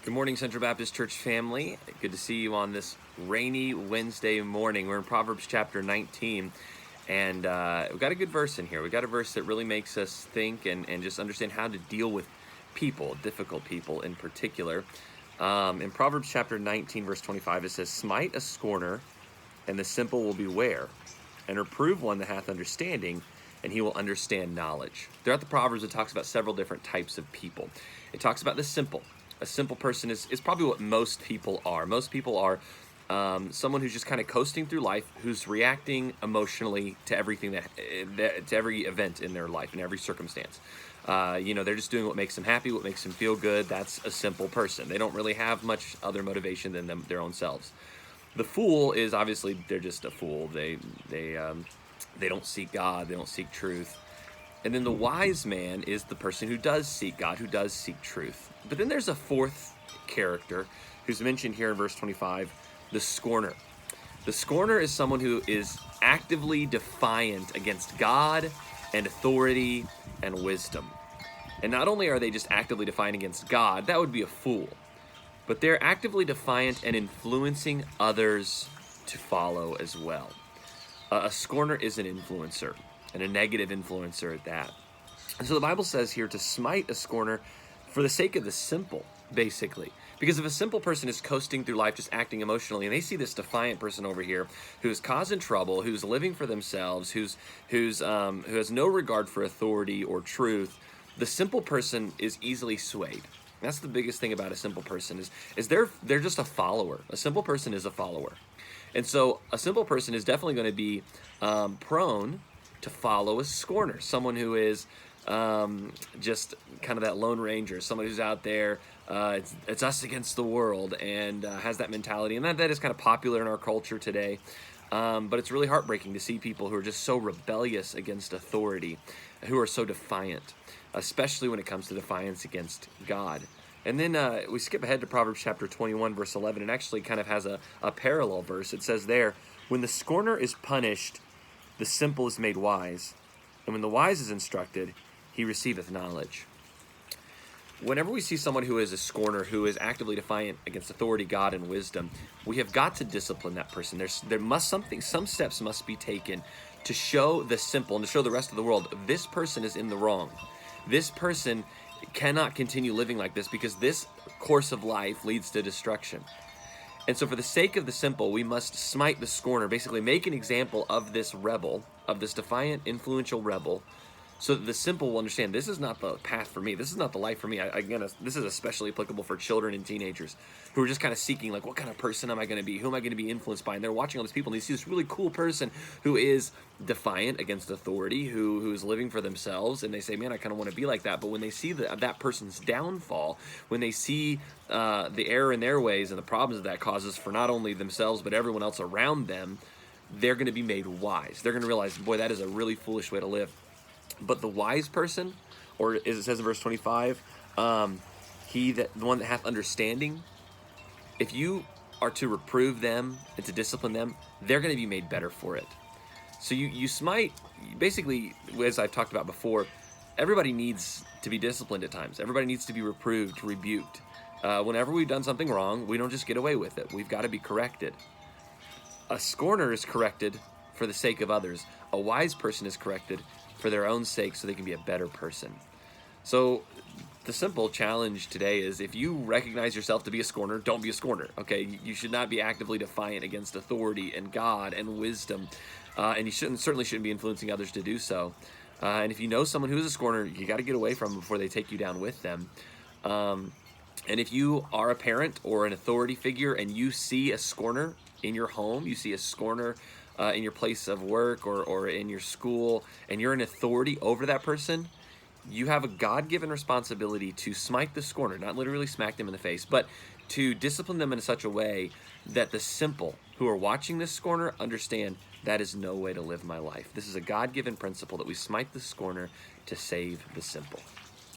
Good morning, Central Baptist Church family. Good to see you on this rainy Wednesday morning. We're in Proverbs chapter 19, and we've got a good verse in here. We've got a verse that really makes us think and just understand how to deal with people, difficult people in particular. In Proverbs chapter 19, verse 25, it says, "Smite a scorner, and the simple will beware, and reprove one that hath understanding, and he will understand knowledge." Throughout the Proverbs, it talks about several different types of people. It talks about the simple. A simple person is probably what most people are. Most people are someone who's just kind of coasting through life, who's reacting emotionally to everything to every event in their life, in every circumstance. They're just doing what makes them happy, what makes them feel good. That's a simple person. They don't really have much other motivation than their own selves. The fool is obviously they're just a fool. They don't seek God. They don't seek truth. And then the wise man is the person who does seek God, who does seek truth. But then there's a fourth character who's mentioned here in verse 25, the scorner. The scorner is someone who is actively defiant against God and authority and wisdom. And not only are they just actively defiant against God, that would be a fool, but they're actively defiant and influencing others to follow as well. A scorner is an influencer, and a negative influencer at that. And so the Bible says here to smite a scorner for the sake of the simple, basically. Because if a simple person is coasting through life, just acting emotionally, and they see this defiant person over here who's causing trouble, who's living for themselves, who has no regard for authority or truth, the simple person is easily swayed. That's the biggest thing about a simple person is they're just a follower. A simple person is a follower. And so a simple person is definitely going to be prone to follow a scorner, someone who is just kind of that lone ranger, someone who's out there, it's us against the world, and has that mentality. And that is kind of popular in our culture today. But it's really heartbreaking to see people who are just so rebellious against authority, who are so defiant, especially when it comes to defiance against God. And then we skip ahead to Proverbs chapter 21, verse 11. It actually kind of has a parallel verse. It says there, "When the scorner is punished, the simple is made wise, and when the wise is instructed, he receiveth knowledge." Whenever we see someone who is a scorner, who is actively defiant against authority, God, and wisdom, we have got to discipline that person. Some steps must be taken to show the simple and to show the rest of the world this person is in the wrong. This person cannot continue living like this because this course of life leads to destruction. And so for the sake of the simple, we must smite the scorner, basically make an example of this rebel, of this defiant, influential rebel, so that the simple will understand this is not the path for me. This is not the life for me. This is especially applicable for children and teenagers who are just kind of seeking, like, what kind of person am I going to be? Who am I going to be influenced by? And they're watching all these people, and they see this really cool person who is defiant against authority, who is living for themselves, and they say, man, I kind of want to be like that. But when they see that person's downfall, when they see the error in their ways and the problems that causes for not only themselves but everyone else around them, they're going to be made wise. They're going to realize, boy, that is a really foolish way to live. But the wise person, or as it says in verse 25, the one that hath understanding, if you are to reprove them and to discipline them, they're going to be made better for it. So you smite, basically, as I've talked about before, everybody needs to be disciplined at times. Everybody needs to be reproved, rebuked. Whenever we've done something wrong, we don't just get away with it. We've got to be corrected. A scorner is corrected for the sake of others. A wise person is corrected for their own sake so they can be a better person. So the simple challenge today is, if you recognize yourself to be a scorner, don't be a scorner, okay? You should not be actively defiant against authority and God and wisdom, and you certainly shouldn't be influencing others to do so. And if you know someone who is a scorner, you got to get away from them before they take you down with them. And if you are a parent or an authority figure and you see a scorner in your home, you see a scorner in your place of work or in your school, and you're an authority over that person, you have a God-given responsibility to smite the scorner, not literally smack them in the face, but to discipline them in such a way that the simple who are watching this scorner understand that is no way to live my life. This is a God-given principle that we smite the scorner to save the simple.